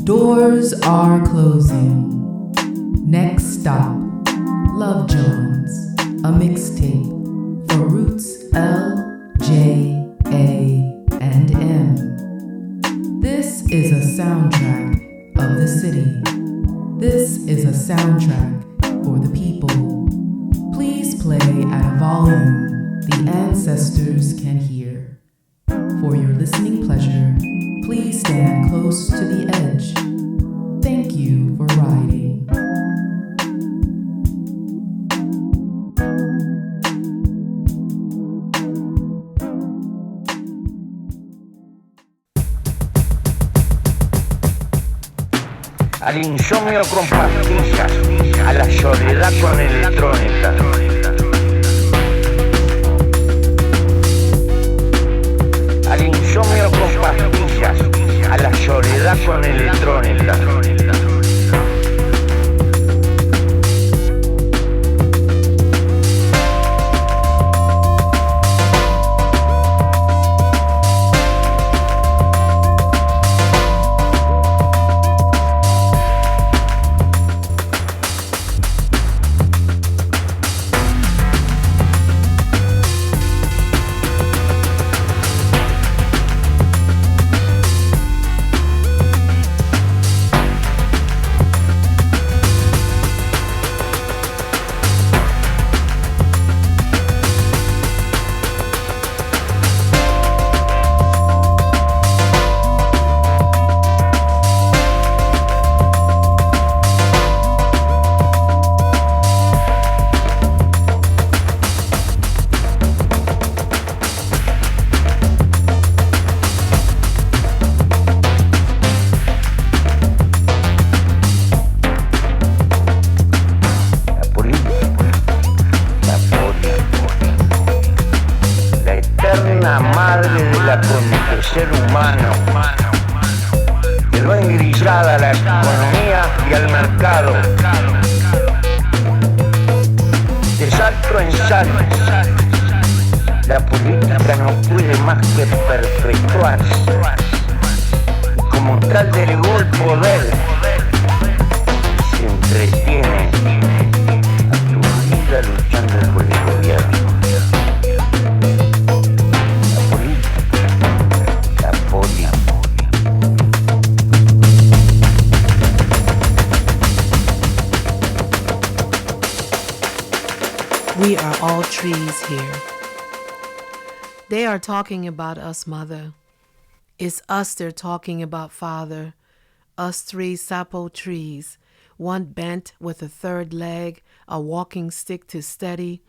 Doors are closing. Next stop, Love Jones, a mixtape for Roots L, J, A, and M. This is a soundtrack of the city. This is a soundtrack for the people. Please play at a volume the ancestors can hear. For your listening pleasure, please stand close to the edge. Thank you for riding. Al insomnio con pastillas, a la soledad con electrónica. Al insomnio con pastillas, a la soledad con electrónica. Madre de la del ser humano, quedó engrillada a la economía y al mercado. De salto en salto, la política no puede más que perpetuarse. Como tal delegó el poder, se entretiene a tu vida luchando por el gobierno. We are all trees here. They are talking about us, Mother. It's us they're talking about, Father. Us three sapo trees, one bent with a third leg, a walking stick to steady,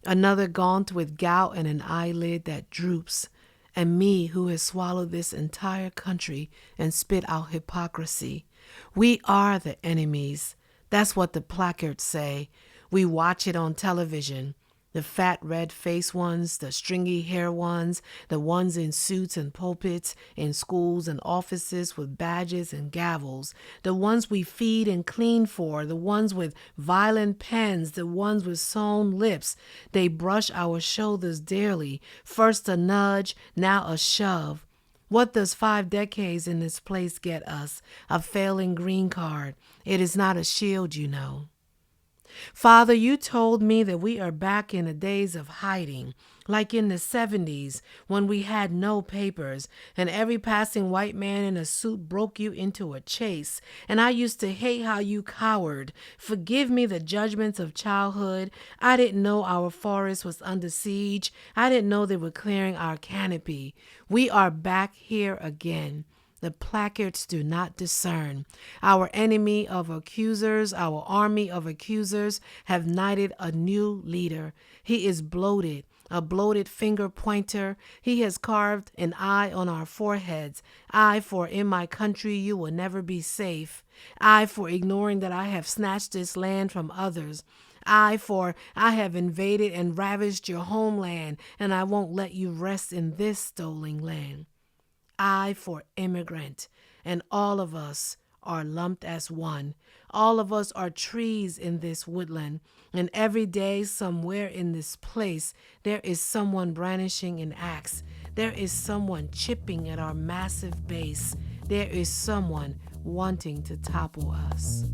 another gaunt with gout and an eyelid that droops, and me who has swallowed this entire country and spit out hypocrisy. We are the enemies. That's what the placards say. We watch it on television. The fat red-faced ones, the stringy hair ones, the ones in suits and pulpits, in schools and offices with badges and gavels, the ones we feed and clean for, the ones with violent pens, the ones with sewn lips. They brush our shoulders daily, first a nudge, now a shove. What does 5 decades in this place get us? A failing green card. It is not a shield, you know. Father, you told me that we are back in the days of hiding, like in the 70s when we had no papers and every passing white man in a suit broke you into a chase. And I used to hate how you cowered. Forgive me the judgments of childhood. I didn't know our forest was under siege. I didn't know they were clearing our canopy. We are back here again. The placards do not discern. Our enemy of accusers, our army of accusers have knighted a new leader. He is bloated, a bloated finger pointer. He has carved an eye on our foreheads. I, for in my country you will never be safe. I, for ignoring that I have snatched this land from others. I, for I have invaded and ravished your homeland, and I won't let you rest in this stolen land. I for immigrant, and all of us are lumped as one. All of us are trees in this woodland, and every day somewhere in this place there is someone brandishing an axe. There is someone chipping at our massive base. There is someone wanting to topple us.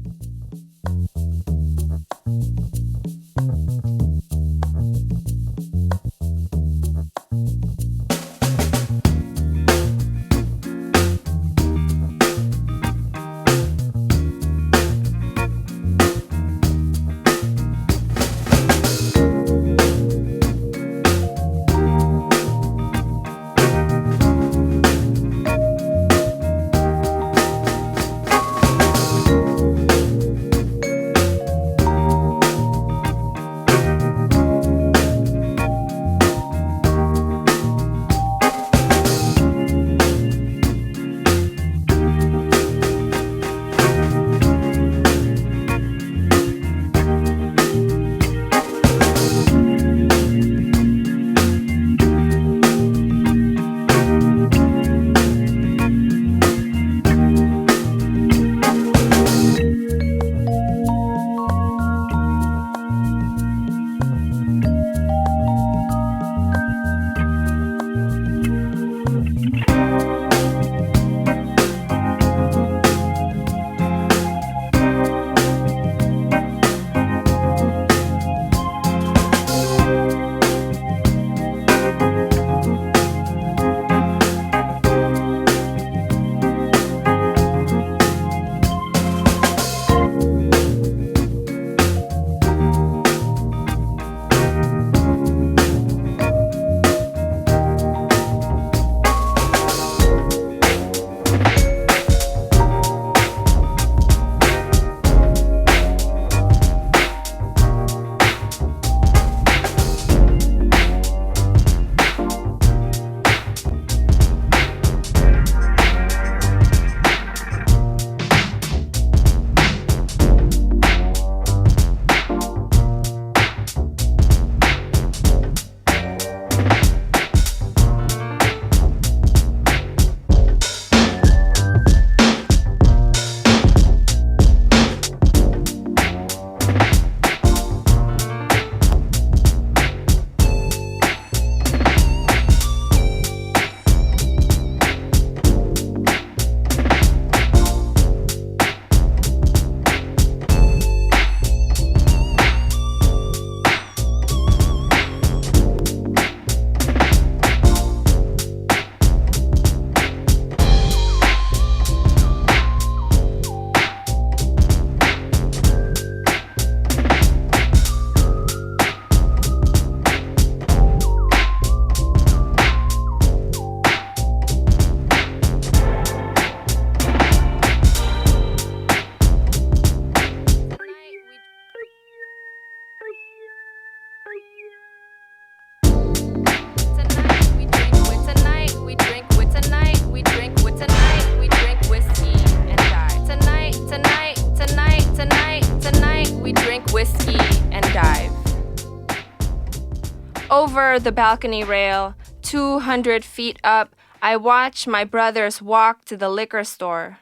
Over the balcony rail, 200 feet up, I watch my brothers walk to the liquor store.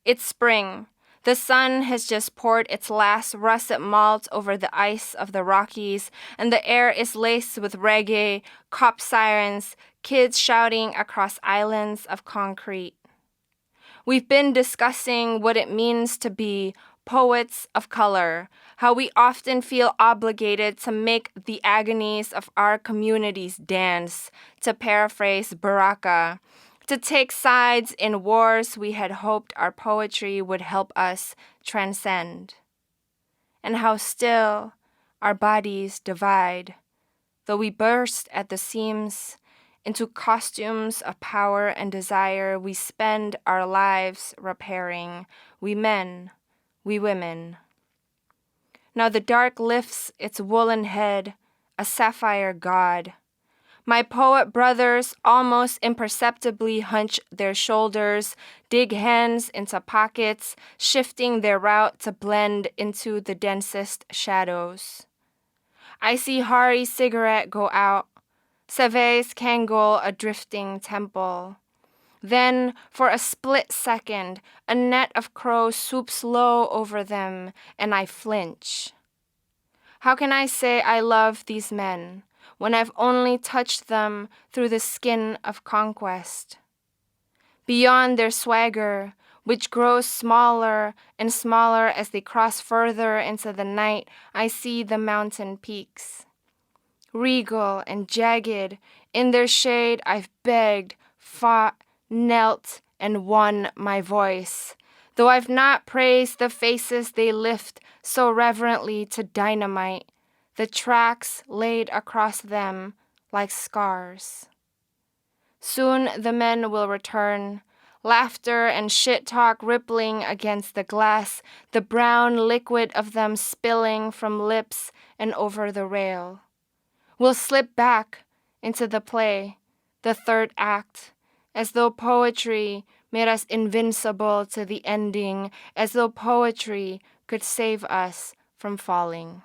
It's spring. The sun has just poured its last russet malt over the ice of the Rockies, and the air is laced with reggae, cop sirens, kids shouting across islands of concrete. We've been discussing what it means to be poets of color, how we often feel obligated to make the agonies of our communities dance, to paraphrase Baraka, to take sides in wars we had hoped our poetry would help us transcend. And how still our bodies divide, though we burst at the seams into costumes of power and desire we spend our lives repairing, we men, we women. Now the dark lifts its woolen head, a sapphire god. My poet brothers almost imperceptibly hunch their shoulders, dig hands into pockets, shifting their route to blend into the densest shadows. I see Hari's cigarette go out, Save's Kangol a drifting temple. Then, for a split second, a net of crows swoops low over them, and I flinch. How can I say I love these men when I've only touched them through the skin of conquest? Beyond their swagger, which grows smaller and smaller as they cross further into the night. I see the mountain peaks. Regal and jagged, in their shade I've begged, fought, knelt, and won my voice. Though I've not praised the faces they lift so reverently to dynamite, the tracks laid across them like scars. Soon the men will return, laughter and shit talk rippling against the glass, the brown liquid of them spilling from lips and over the rail. We'll slip back into the play, the third act, as though poetry made us invincible to the ending, as though poetry could save us from falling.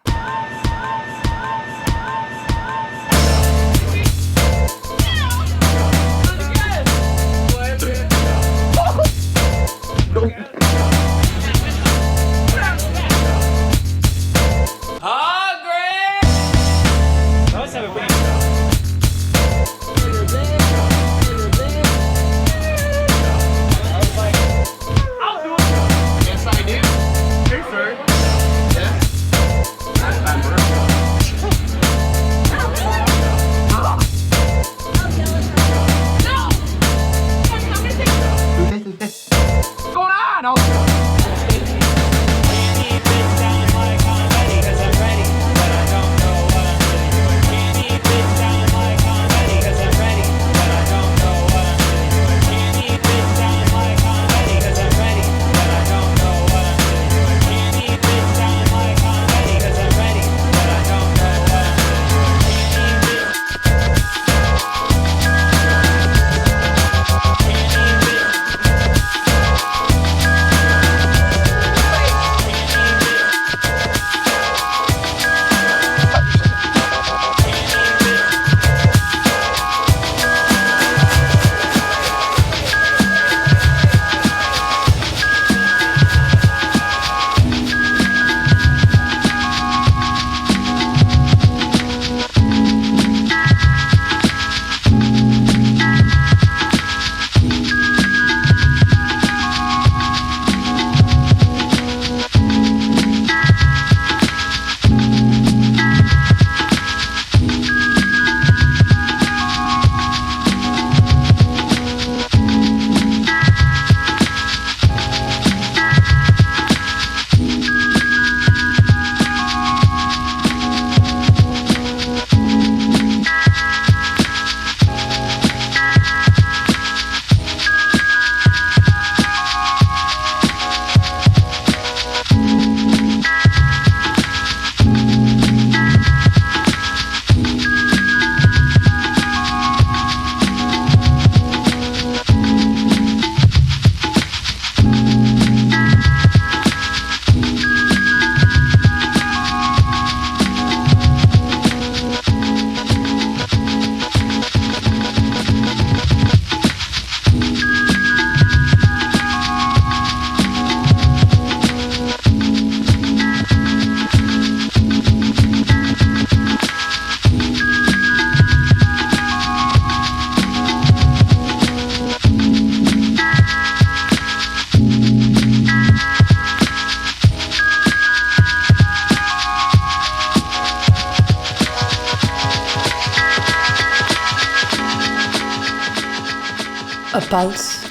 A pulse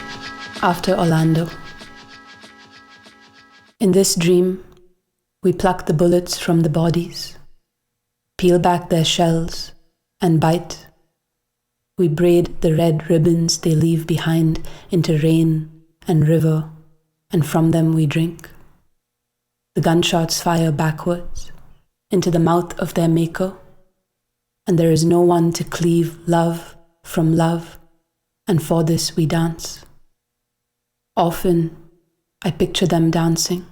after Orlando. In this dream, we pluck the bullets from the bodies, peel back their shells, and bite. We braid the red ribbons they leave behind into rain and river, and from them we drink. The gunshots fire backwards into the mouth of their maker, and there is no one to cleave love from love, and for this we dance. Often I picture them dancing,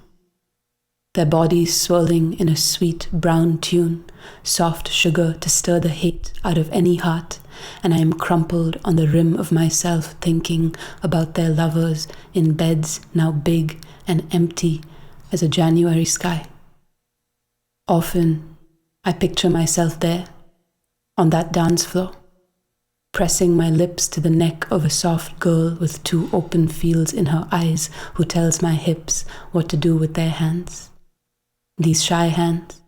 their bodies swirling in a sweet brown tune, soft sugar to stir the hate out of any heart, and I am crumpled on the rim of myself thinking about their lovers in beds now big and empty as a January sky. Often I picture myself there, on that dance floor, pressing my lips to the neck of a soft girl with 2 open fields in her eyes who tells my hips what to do with their hands. These shy hands,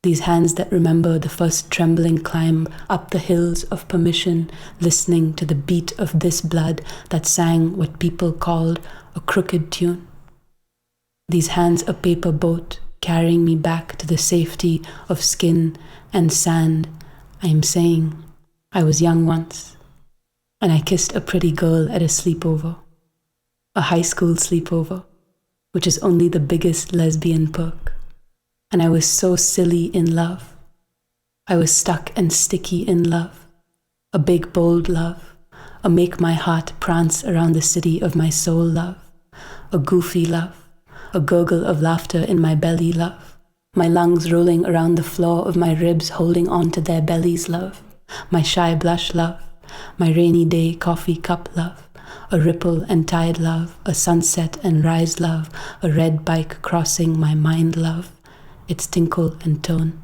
these hands that remember the first trembling climb up the hills of permission, listening to the beat of this blood that sang what people called a crooked tune. These hands a paper boat carrying me back to the safety of skin and sand. I am saying I was young once, and I kissed a pretty girl at a sleepover, a high school sleepover, which is only the biggest lesbian perk. And I was so silly in love. I was stuck and sticky in love, a big bold love, a make my heart prance around the city of my soul love, a goofy love, a gurgle of laughter in my belly love, my lungs rolling around the floor of my ribs holding on to their bellies love, my shy blush love, my rainy day coffee cup love, a ripple and tide love, a sunset and rise love, a red bike crossing my mind love, its tinkle and tone,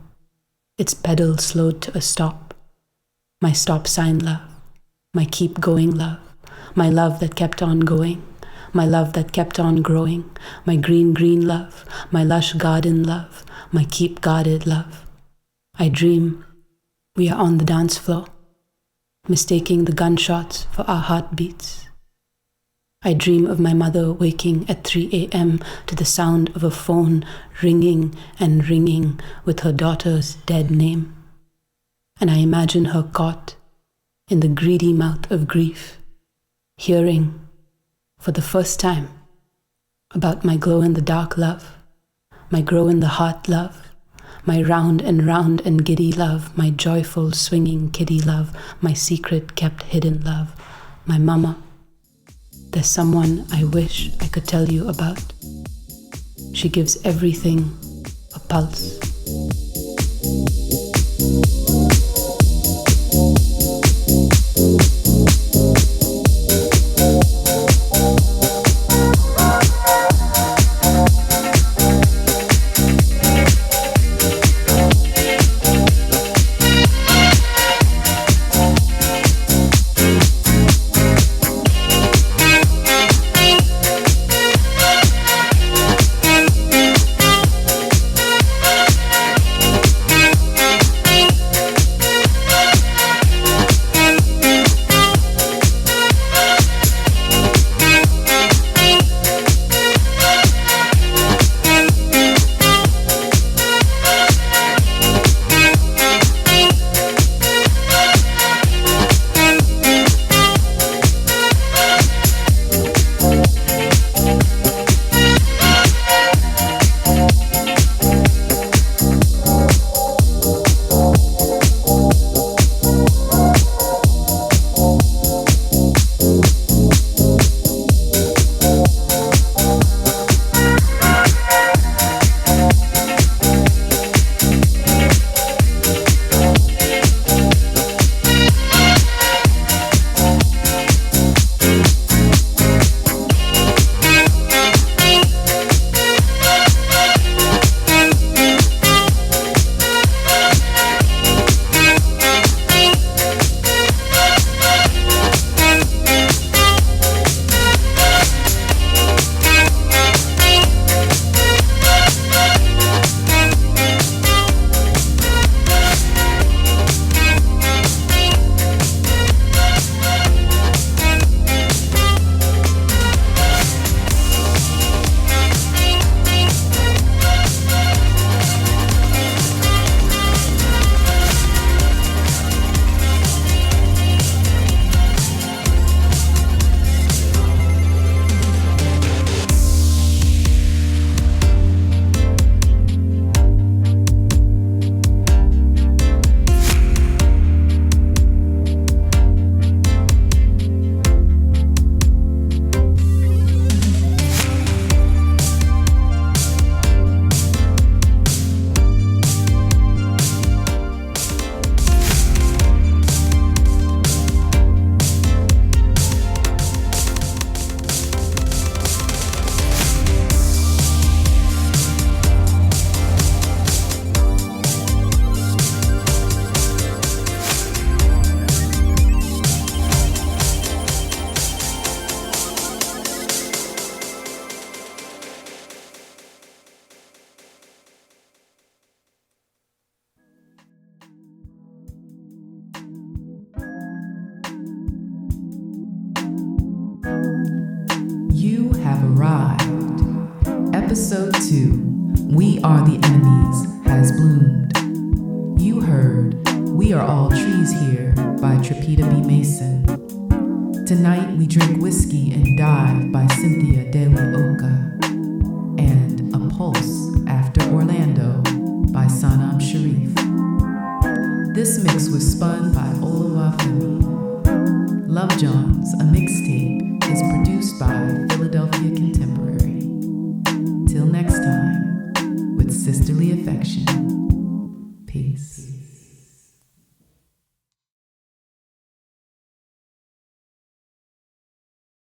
its pedal slowed to a stop, my stop sign love, my keep going love, my love that kept on going, my love that kept on growing, my green love, my lush garden love, my keep guarded love. I dream we are on the dance floor, mistaking the gunshots for our heartbeats. I dream of my mother waking at 3 a.m. to the sound of a phone ringing and ringing with her daughter's dead name. And I imagine her caught in the greedy mouth of grief, hearing for the first time about my glow-in-the-dark love, my grow-in-the-heart love, my round and giddy love, my joyful swinging kiddie love, my secret kept hidden love, my mama. There's someone I wish I could tell you about. She gives everything a pulse. Episode 2, We Are the Enemies, has bloomed. You heard We Are All Trees Here by Tripita B. Mason. Tonight we drink whiskey and dive by Cynthia De La Oca. And A Pulse After Orlando by Sanam Sharif. This mix was spun by Olawafemi. Love Johns, a mixtape, is produced by Philadelphia Contemporary. Till next time, with sisterly affection. Peace.